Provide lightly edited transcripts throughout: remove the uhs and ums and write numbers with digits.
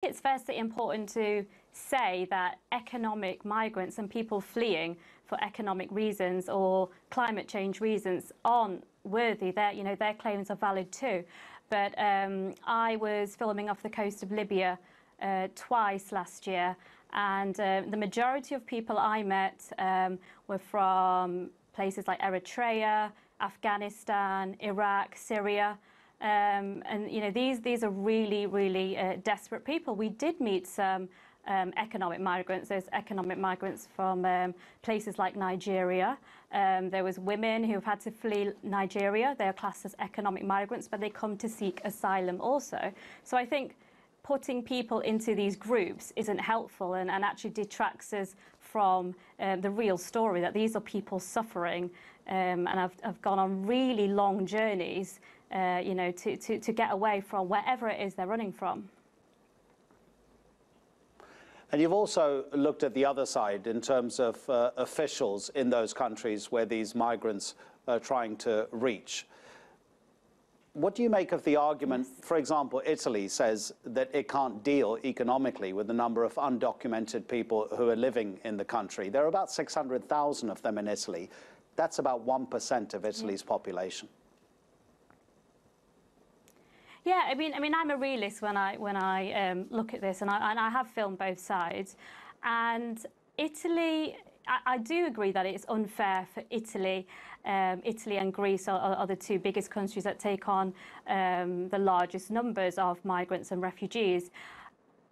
it's firstly important to say that economic migrants and people fleeing for economic reasons or climate change reasons aren't worthy. Their claims are valid too. But I was filming off the coast of Libya twice last year, and the majority of people I met were from places like Eritrea, Afghanistan, Iraq, Syria. And these are really, really desperate people. We did meet some economic migrants. There's economic migrants from places like Nigeria. There was women who have had to flee Nigeria. They are classed as economic migrants, but they come to seek asylum also. So I think putting people into these groups isn't helpful and actually detracts us from the real story, that these are people suffering and have gone on really long journeys to get away from wherever it is they're running from. And you've also looked at the other side in terms of officials in those countries where these migrants are trying to reach. What do you make of the argument, for example, Italy says that it can't deal economically with the number of undocumented people who are living in the country? There are about 600,000 of them in Italy. That's about 1% of Italy's population. Yeah, I mean, I'm a realist when I look at this, and I have filmed both sides. And Italy, I do agree that it's unfair for Italy. Italy and Greece are the two biggest countries that take on the largest numbers of migrants and refugees.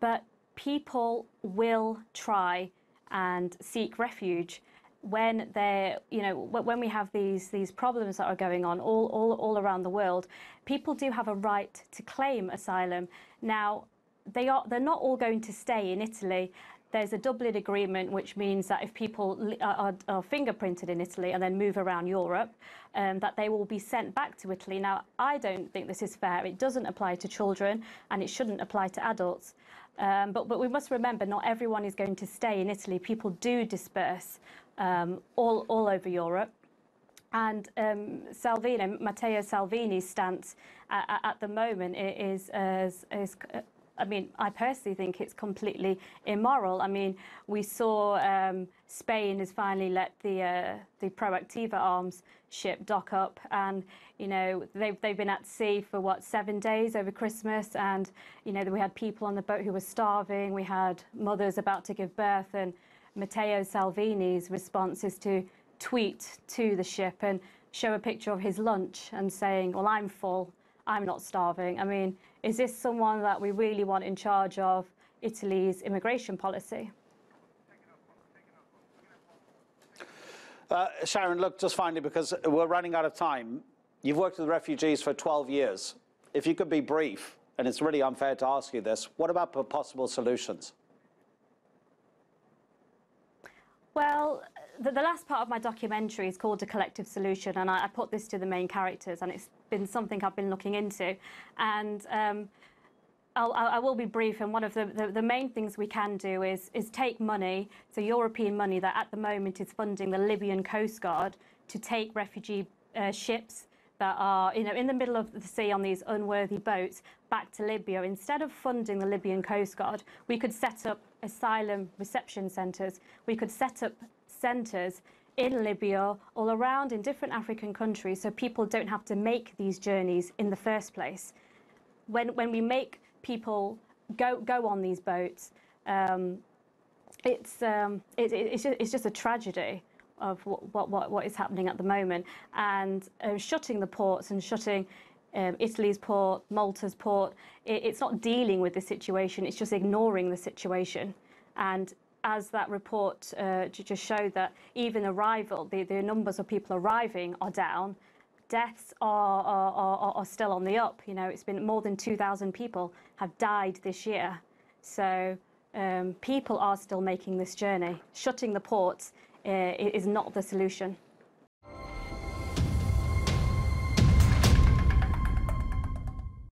But people will try and seek refuge when when we have these problems that are going on all around the world. People do have a right to claim asylum. Now, they're not all going to stay in Italy. There's a Dublin Agreement, which means that if people are fingerprinted in Italy and then move around Europe, that they will be sent back to Italy. Now, I don't think this is fair. It doesn't apply to children, and it shouldn't apply to adults. But we must remember, not everyone is going to stay in Italy. People do disperse all over Europe. And Matteo Salvini's stance at the moment is I mean, I personally think it's completely immoral. I mean, we saw Spain has finally let the Proactiva arms ship dock up, and they've been at sea for what, 7 days over Christmas, and we had people on the boat who were starving. We had mothers about to give birth, and Matteo Salvini's response is to tweet to the ship and show a picture of his lunch and saying, well, I'm full, I'm not starving. I mean, is this someone that we really want in charge of Italy's immigration policy? Sharon, look, just finally, because we're running out of time, you've worked with refugees for 12 years. If you could be brief, and it's really unfair to ask you this, what about possible solutions? Well, the last part of my documentary is called A Collective Solution, and I put this to the main characters, and it's been something I've been looking into. And I will be brief, and one of the main things we can do is take money, so European money that at the moment is funding the Libyan Coast Guard to take refugee ships that are in the middle of the sea on these unworthy boats back to Libya. Instead of funding the Libyan Coast Guard, we could set up asylum reception centres. We could set up centres in Libya, all around in different African countries, so people don't have to make these journeys in the first place. When we make people go on these boats, it's just a tragedy of what is happening at the moment, and shutting the ports and shutting Italy's port, Malta's port, it's not dealing with the situation, it's just ignoring the situation. And as that report just showed, that even arrival, the numbers of people arriving are down, deaths are still on the up. It's been more than 2,000 people have died this year. So people are still making this journey. Shutting the ports is not the solution.